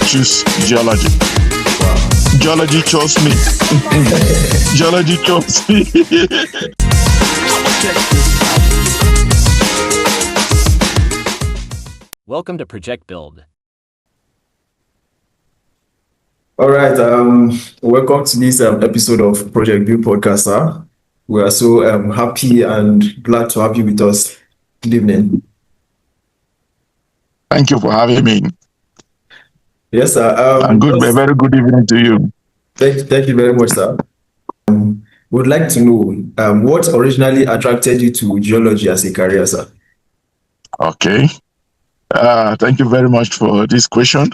choose geology. Geology chose me. Geology chose me. Welcome to Project B.U.I.L.D. All right. Welcome to this episode of Project B.U.I.L.D podcast. Sir. We are so happy and glad to have you with us. Good evening. Thank you for having me. Yes, sir. And very good evening to you. Thank you very much, sir. Would like to know what originally attracted you to geology as a career, sir? Okay. Thank you very much for this question.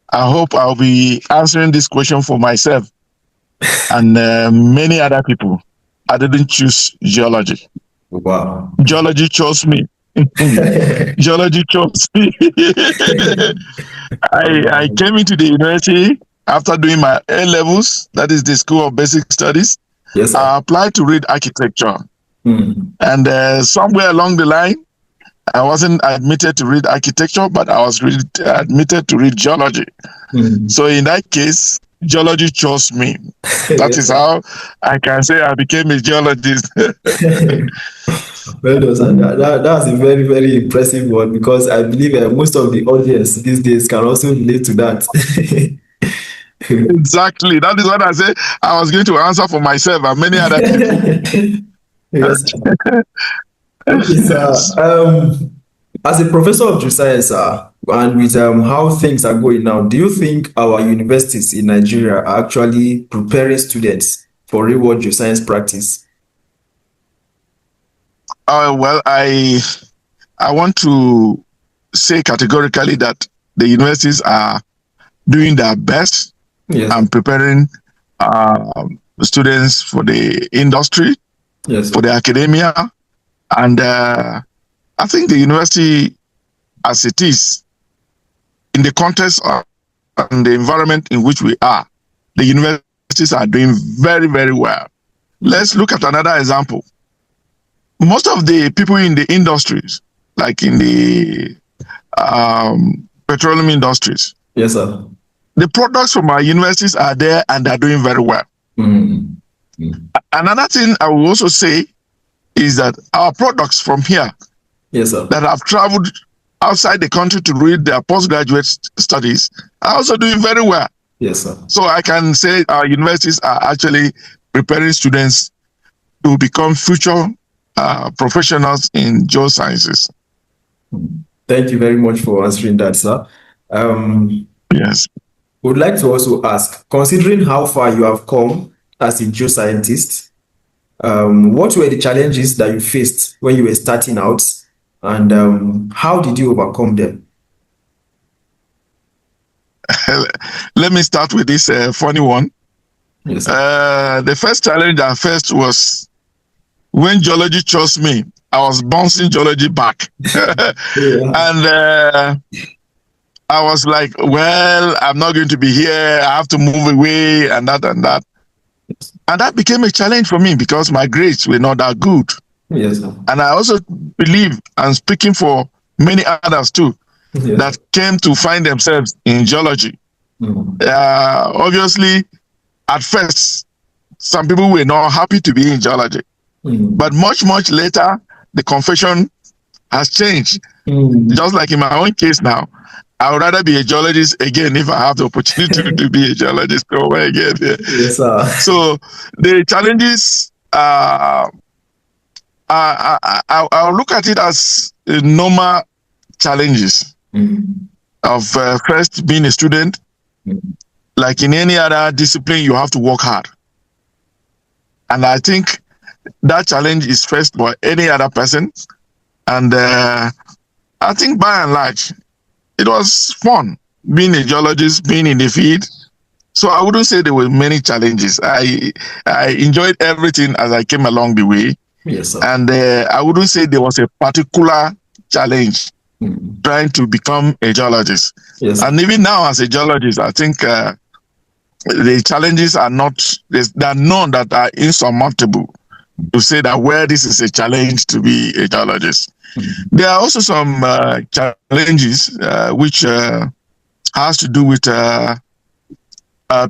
I hope I'll be answering this question for myself and many other people. I didn't choose geology. Wow. Geology chose me. Geology chose me. I came into the university after doing my A-levels, that is the School of Basic Studies. Yes, sir. I applied to read architecture. And somewhere along the line, I wasn't admitted to read architecture, but I was admitted to read geology. So in that case, geology chose me. That is how I can say I became a geologist. Well done. That's a very, very impressive one, because I believe most of the audience these days can also relate to that. Exactly. That is what I said. I was going to answer for myself and many other people. Yes. Okay, sir. As a professor of geoscience, and with how things are going now, do you think our universities in Nigeria are actually preparing students for real-world geoscience practice? Well, I want to say categorically that the universities are doing their best and preparing students for the industry, for the academia, and I think the university, as it is, in the context of and the environment in which we are, the universities are doing very, very well. Let's look at another example. Most of the people in the industries, like in the petroleum industries, yes, sir, the products from our universities are there and they're doing very well. Another thing I will also say is that our products from here, yes, sir, that have traveled outside the country to read their postgraduate studies are also doing very well. Yes, sir. So I can say our universities are actually preparing students to become future professionals in geosciences. Thank you very much for answering that, sir. Yes. Would like to also ask, considering how far you have come as a geoscientist, what were the challenges that you faced when you were starting out, and how did you overcome them? Let me start with this funny one. Yes, the first challenge I faced was when geology chose me. I was bouncing geology back. And I was like, well, I'm not going to be here. I have to move away and that and that. And that became a challenge for me because my grades were not that good. Yes, sir. And I also believe, and speaking for many others too, that came to find themselves in geology. Obviously, at first, some people were not happy to be in geology. But much, much later, the confession has changed. Just like in my own case now, I would rather be a geologist again if I have the opportunity to be a geologist over again. Yes, sir. So the challenges, I'll look at it as normal challenges of first being a student. Like in any other discipline, you have to work hard. And I think that challenge is first for any other person. And I think by and large, it was fun being a geologist, being in the field. So I wouldn't say there were many challenges. I enjoyed everything as I came along the way. Yes, sir. And I wouldn't say there was a particular challenge trying to become a geologist. Yes. And even now as a geologist, I think the challenges are not, there are none that are insurmountable to say that where this is a challenge to be a geologist. There are also some challenges which has to do with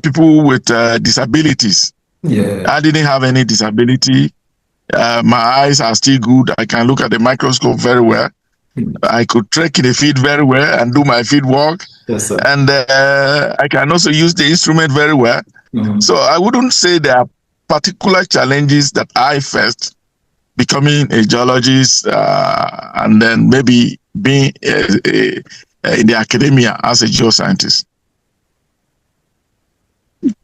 people with disabilities. Yeah. I didn't have any disability. My eyes are still good. I can look at the microscope very well. I could trek in the field very well and do my field work. Yes, sir. And I can also use the instrument very well. So I wouldn't say there are particular challenges that I faced becoming a geologist and then maybe being in the academia as a geoscientist.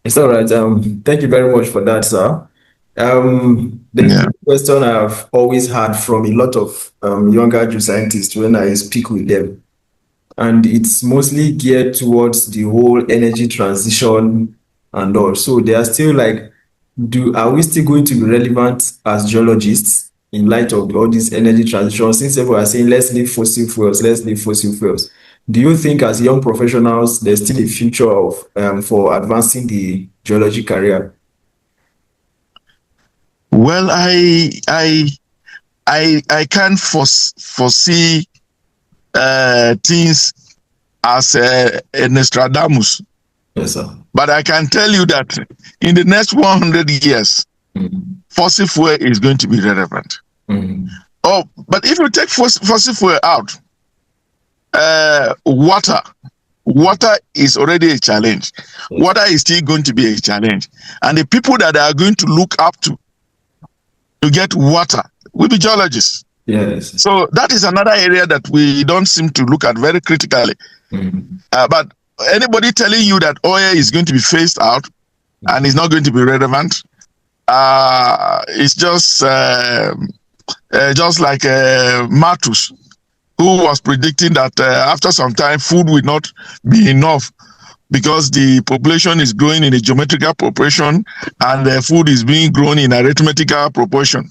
It's all right. Thank you very much for that, sir. The question I've always had from a lot of younger geoscientists when I speak with them, and it's mostly geared towards the whole energy transition and all. So they are still like, are we still going to be relevant as geologists in light of all this energy transition? Since everyone are saying let's leave fossil fuels, let's leave fossil fuels. Do you think as young professionals there's still a future of for advancing the geology career? Well, I can't foresee things as a Nostradamus. Yes, sir. But I can tell you that in the next 100 years, fossil fuel is going to be relevant. Oh, but if you take fossil fuel out, water is already a challenge. Water is still going to be a challenge. And the people that are going to look up to get water will be geologists. Yes. So that is another area that we don't seem to look at very critically. But anybody telling you that oil is going to be phased out and is not going to be relevant, it's just like Malthus, who was predicting that after some time food will not be enough because the population is growing in a geometrical proportion and the food is being grown in arithmetical proportion.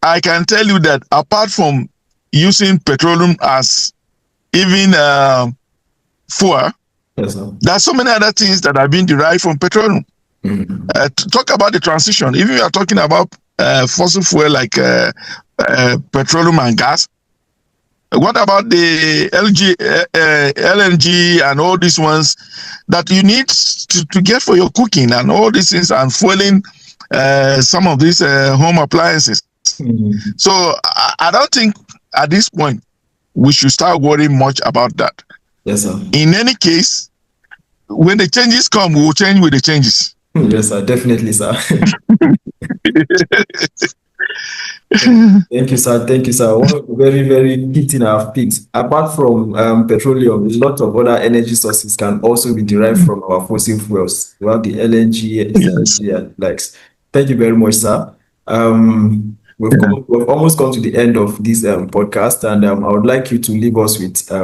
I can tell you that apart from using petroleum as even fuel, yes, sir, there are so many other things that have been derived from petroleum. To talk about the transition, if you are talking about fossil fuel like petroleum and gas, what about the LNG and all these ones that you need to get for your cooking and all these things and fueling some of these home appliances? So I don't think at this point we should start worrying much about that. Yes, sir. In any case, when the changes come, we will change with the changes. Yes, sir. Definitely, sir. Thank you, sir. Thank you, sir. One of the very, very key thing I've picked, apart from petroleum, a lot of other energy sources can also be derived from our fossil fuels. We have the LNG, CNG, and likes. Thank you very much, sir. We've almost come to the end of this podcast, and I would like you to leave us with I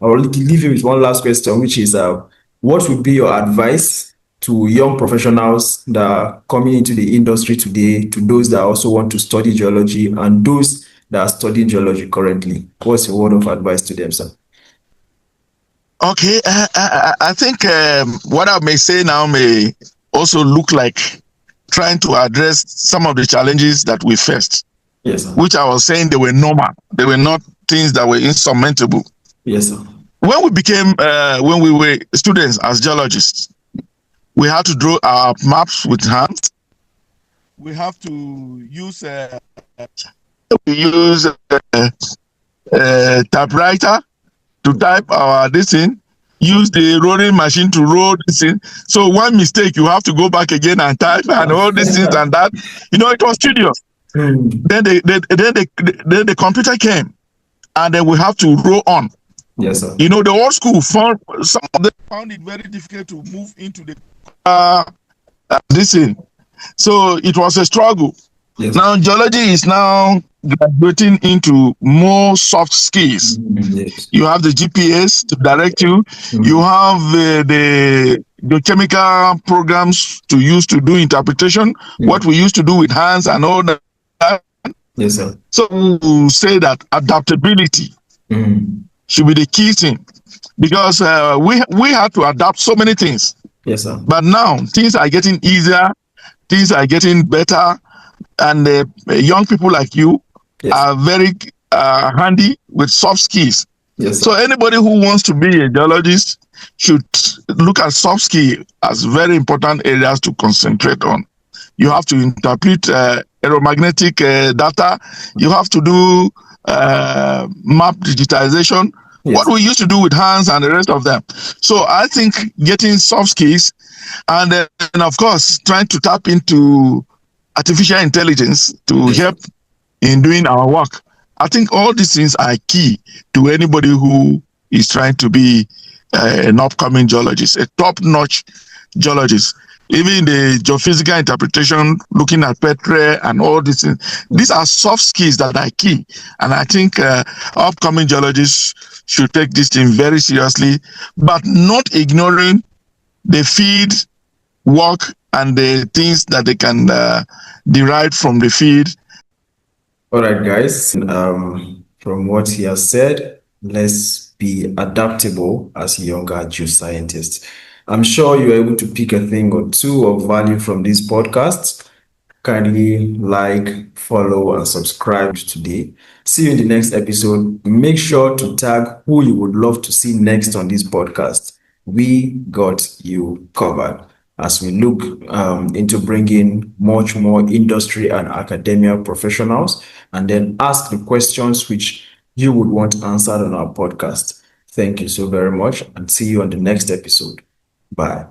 will leave you with one last question, which is what would be your advice to young professionals that are coming into the industry today, to those that also want to study geology and those that are studying geology currently? What's your word of advice to them, sir? Okay, I think what I may say now may also look like trying to address some of the challenges that we faced. Yes, sir. Which I was saying they were normal. They were not things that were insurmountable. Yes, sir. When we were students as geologists, we had to draw our maps with hands. We have to use typewriter to type our this in. Use the rolling machine to roll this in. So one mistake, you have to go back again and type and all these things and that. It was tedious. Then the computer came, and then we have to roll on. Yes, sir. The old school some of them found it very difficult to move into the this thing. So it was a struggle. Yes. Now geology is now graduating into more soft skills. Yes. You have the GPS to direct you. You have the chemical programs to use to do interpretation. What we used to do with hands and all that. Yes, sir. So we say that adaptability should be the key thing, because we had to adapt so many things. Yes, sir. But now things are getting easier, things are getting better, and young people like you are very handy with soft skills. Yes, sir. So anybody who wants to be a geologist should look at soft skill as very important areas to concentrate on. You have to interpret aeromagnetic data. You have to do map digitization, what we used to do with hands and the rest of them. So I think getting soft skills and then, of course, trying to tap into artificial intelligence to help in doing our work. I think all these things are key to anybody who is trying to be an upcoming geologist, a top-notch geologist. Even the geophysical interpretation, looking at petrol and all these things, these are soft skills that are key. And I think upcoming geologists should take this thing very seriously, but not ignoring the field work and the things that they can derive from the field. All right, guys. From what he has said, let's be adaptable as younger geoscientists. I'm sure you're able to pick a thing or two of value from this podcast. Kindly like, follow, and subscribe today. See you in the next episode. Make sure to tag who you would love to see next on this podcast. We got you covered as we look into bringing much more industry and academia professionals, and then ask the questions which you would want answered on our podcast. Thank you so very much, and see you on the next episode. Bye.